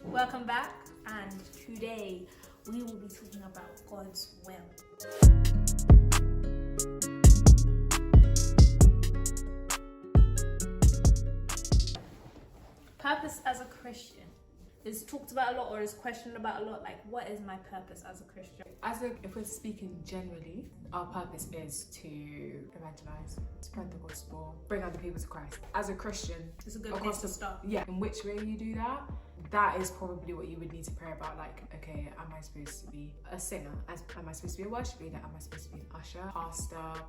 Welcome back, and today we will be talking about God's will. Purpose as a Christian is talked about a lot, or is questioned about a lot. Like, what is my purpose as a Christian? If we're speaking generally, our purpose is to evangelize, spread the gospel, bring other people to Christ. As a Christian, It's a good place to start. Yeah, in which way you do that, that is probably what you would need to pray about. Like, okay, am I supposed to be a singer? Am I supposed to be a worship leader? Am I supposed to be an usher,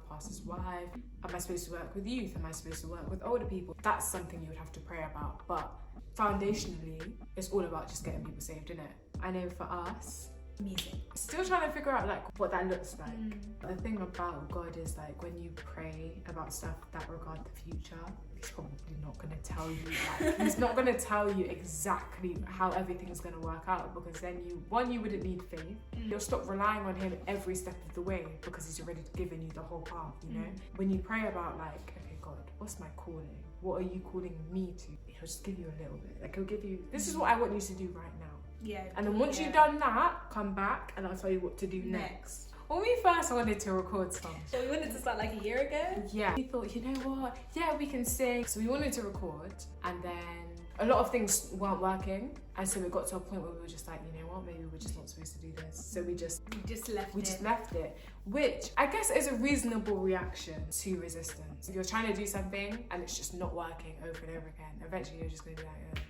pastor's wife? Am I supposed to work with youth? Am I supposed to work with older people? That's something you would have to pray about. But foundationally, it's all about just getting people saved, isn't it? I know for us, Music. still trying to figure out like what that looks like. The thing about God is like when you pray about stuff that regard the future, he's probably not going to tell you like, he's not going to tell you exactly how everything's going to work out, because then you wouldn't need faith. You'll stop relying on him every step of the way because he's already given you the whole path, you know? When you pray about like, okay, God, what's my calling? What are you calling me to? He'll just give you a little bit. Like he'll give you, this is what I want you to do right now. Yeah. And then once you've done that, come back and I'll tell you what to do next. When we first wanted to record songs, So we wanted to start like a year ago? yeah, we thought, you know what? Yeah, we can sing. So we wanted to record, and then a lot of things weren't working. And so we got to a point where we were just like, you know what? Maybe we're just not supposed to do this. So we just left it, which I guess is a reasonable reaction to resistance. You're trying to do something and it's just not working over and over again. Eventually you're just going to be like,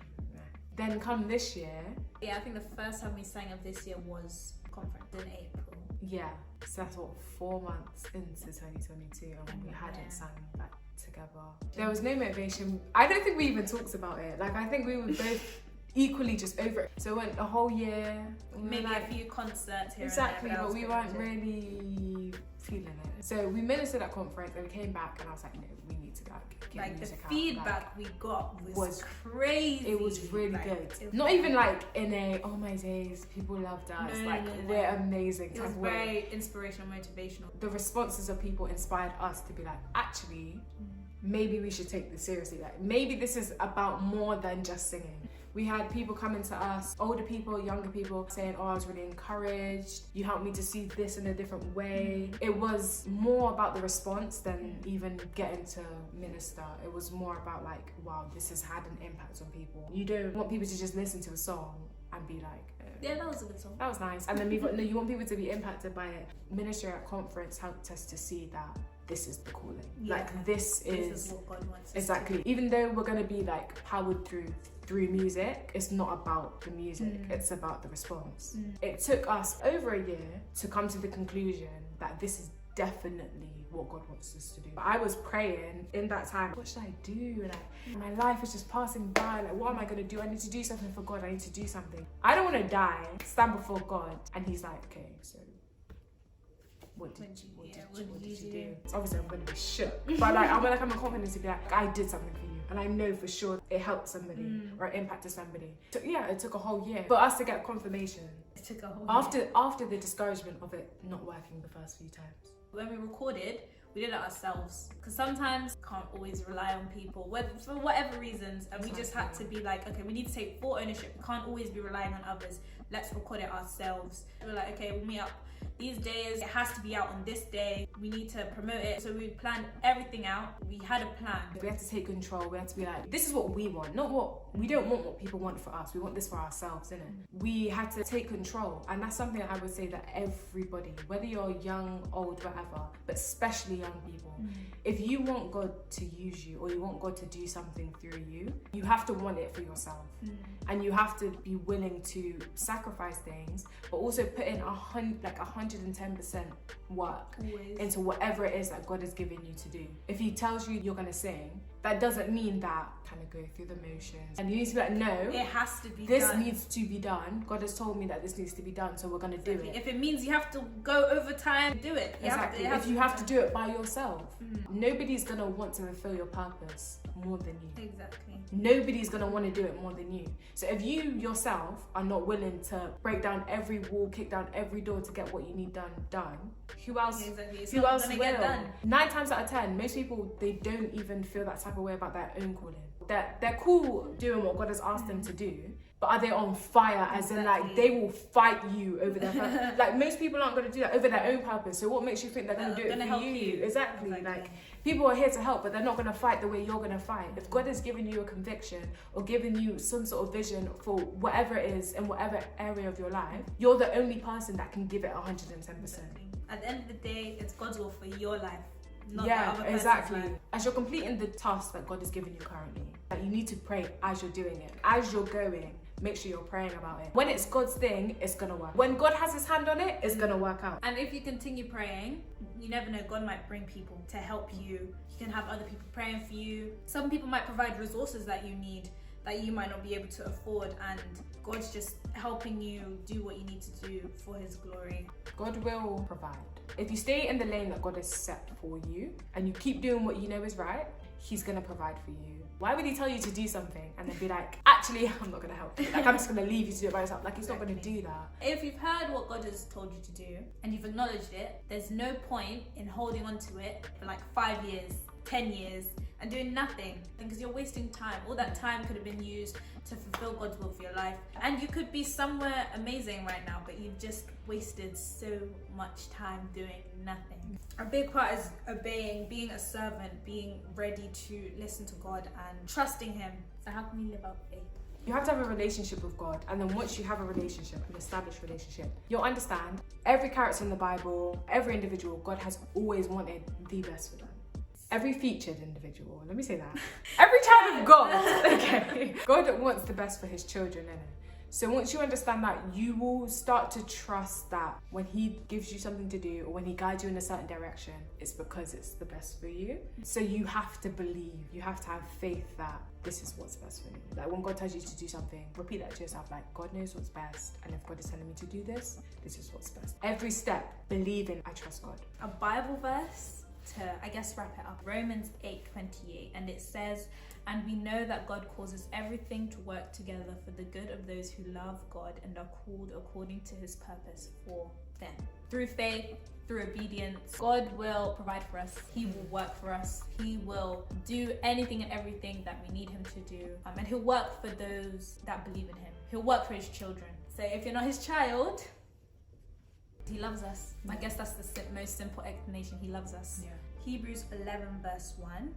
Then come this year. Yeah, I think the first time we sang of this year was conference in April. Yeah, so that's what, 4 months into 2022 and we hadn't sang that together. There was no motivation. I don't think we even talked about it. Like, I think we were both equally just over it. So it went a whole year. Maybe like, a few concerts here exactly, and there. but we weren't really feeling it. So we ministered at conference and we came back and I was like, no, we need to get music out. The feedback we got was crazy. It was really good. It was not even like in a, oh my days, people loved us. No. We're amazing. It was very inspirational, motivational. The responses of people inspired us to be like, actually, maybe we should take this seriously. Like, maybe this is about more than just singing. We had people coming to us, older people, younger people, saying, oh, I was really encouraged. You helped me to see this in a different way. It was more about the response than even getting to minister. It was more about like, wow, this has had an impact on people. You don't want people to just listen to a song and be like, yeah, that was a good song. That was nice. And then you want people to be impacted by it. Ministry at conference helped us to see that this is the calling. Yeah. Like this is what God wants us exactly. Even though we're gonna be like powered through music, it's not about the music, it's about the response. It took us over a year to come to the conclusion that this is definitely what God wants us to do. I was praying in that time, what should I do? Like, my life is just passing by, like what am I gonna do? I need to do something for God, I need to do something. I don't wanna die, stand before God, and he's like, okay, so what did you do? Obviously I'm gonna be shook, but like I'm gonna come in confidence to be like, I did something for you. And I know for sure it helped somebody or it impacted somebody. So yeah, it took a whole year for us to get confirmation. It took a whole year. After the discouragement of it not working the first few times. When we recorded, we did it ourselves. Because sometimes we can't always rely on people, for whatever reasons. And we just had to be like, okay, we need to take full ownership. We can't always be relying on others. Let's record it ourselves. We're like, okay, we'll meet up these days. It has to be out on this day. We need to promote it. So we planned everything out. We had a plan. We had to take control. We had to be like, this is what we want, we don't want what people want for us. We want this for ourselves, innit? We had to take control. And that's something that I would say that everybody, whether you're young, old, whatever, but especially young people, if you want God to use you or you want God to do something through you, you have to want it for yourself. And you have to be willing to sacrifice things, but also put in 110% work into whatever it is that God has given you to do. If he tells you you're gonna sing, that doesn't mean that kind of go through the motions. And you need to be like, no, it has to be this needs to be done. God has told me that this needs to be done, so we're gonna do it. If it means you have to go overtime, do it. Exactly. If you have to do it by yourself, nobody's gonna want to fulfill your purpose more than you. Exactly. Nobody's gonna want to do it more than you. So if you yourself are not willing to break down every wall, kick down every door to get what you need done, who else? Exactly. Who else will? Get done. 9 times out of 10, most people, they don't even feel that type of way about their own calling. They're cool doing what God has asked them to do, But are they on fire? As in, like, they will fight you over their purpose. Like, most people aren't going to do that over their own purpose. So what makes you think they're going to do it for you? Exactly. Like, people are here to help, but they're not going to fight the way you're going to fight. If God has given you a conviction or given you some sort of vision for whatever it is in whatever area of your life, you're the only person that can give it 110%. At the end of the day, it's God's will for your life. Yeah, exactly. As you're completing the task that God has given you currently, that you need to pray as you're doing it. As you're going, make sure you're praying about it. When it's God's thing, it's gonna work. When God has his hand on it, it's gonna work out. And if you continue praying, you never know, God might bring people to help you. You can have other people praying for you. Some people might provide resources that you need that you might not be able to afford, and God's just helping you do what you need to do for his glory. God will provide. If you stay in the lane that God has set for you and you keep doing what you know is right, he's gonna provide for you. Why would he tell you to do something and then be like, actually, I'm not gonna help you. Like, I'm just gonna leave you to do it by yourself. Like, he's not gonna do that. If you've heard what God has told you to do and you've acknowledged it, there's no point in holding on to it for like 5 years, 10 years, and doing nothing, because you're wasting time. All that time could have been used to fulfill God's will for your life. And you could be somewhere amazing right now, but you've just wasted so much time doing nothing. A big part is obeying, being a servant, being ready to listen to God and trusting him. So how can we live out faith? You have to have a relationship with God, and then once you have a relationship, an established relationship, you'll understand every character in the Bible, every individual, God has always wanted the best for them. Every featured individual, let me say that. Every child of God, okay. God wants the best for his children, innit? So once you understand that, you will start to trust that when he gives you something to do or when he guides you in a certain direction, it's because it's the best for you. So you have to believe, you have to have faith that this is what's best for you. Like, when God tells you to do something, repeat that to yourself, like, God knows what's best, and if God is telling me to do this, this is what's best. Every step, believe in, I trust God. A Bible verse to, I guess, wrap it up. Romans 8:28, and it says, and we know that God causes everything to work together for the good of those who love God and are called according to his purpose for them. Through faith, through obedience, God will provide for us. He will work for us. He will do anything and everything that we need him to do. And he'll work for those that believe in him. He'll work for his children. So if you're not his child, he loves us. I guess that's the most simple explanation. He loves us. Yeah. Hebrews 11 verse 1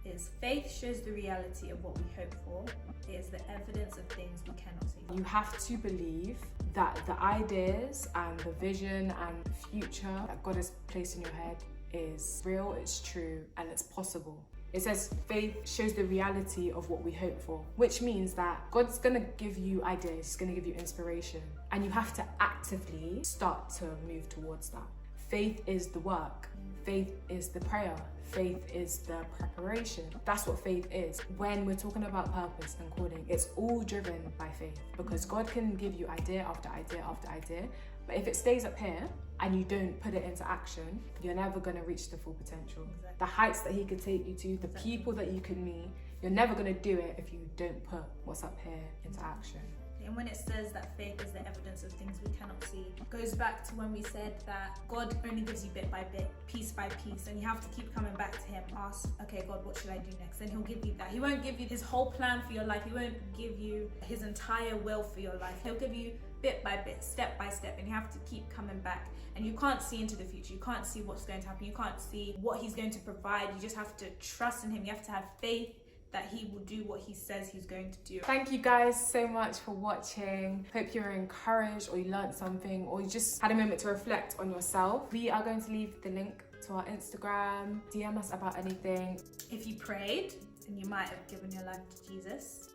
is, faith shows the reality of what we hope for. It is the evidence of things we cannot see. You have to believe that the ideas and the vision and future that God has placed in your head is real, it's true, and it's possible. It says faith shows the reality of what we hope for, which means that God's gonna give you ideas, he's gonna give you inspiration, and you have to actively start to move towards that. Faith is the work, faith is the prayer, faith is the preparation. That's what faith is. When we're talking about purpose and calling, it's all driven by faith, because God can give you idea after idea after idea, but if it stays up here and you don't put it into action, you're never going to reach the full potential. Exactly. The heights that he could take you to, the people that you can meet, you're never going to do it if you don't put what's up here into action. And when it says that faith is the evidence of things we cannot see, it goes back to when we said that God only gives you bit by bit, piece by piece, and you have to keep coming back to him. Ask, okay, God, what should I do next? And he'll give you that. He won't give you his whole plan for your life. He won't give you his entire will for your life. He'll give you bit by bit, step by step, and you have to keep coming back. And you can't see into the future. You can't see what's going to happen. You can't see what he's going to provide. You just have to trust in him. You have to have faith that he will do what he says he's going to do. Thank you guys so much for watching. Hope you were encouraged, or you learned something, or you just had a moment to reflect on yourself. We are going to leave the link to our Instagram. DM us about anything. If you prayed and you might have given your life to Jesus,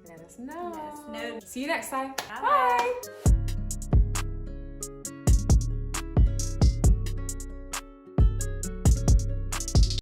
Let us know. let us know. See you next time. Bye. Bye.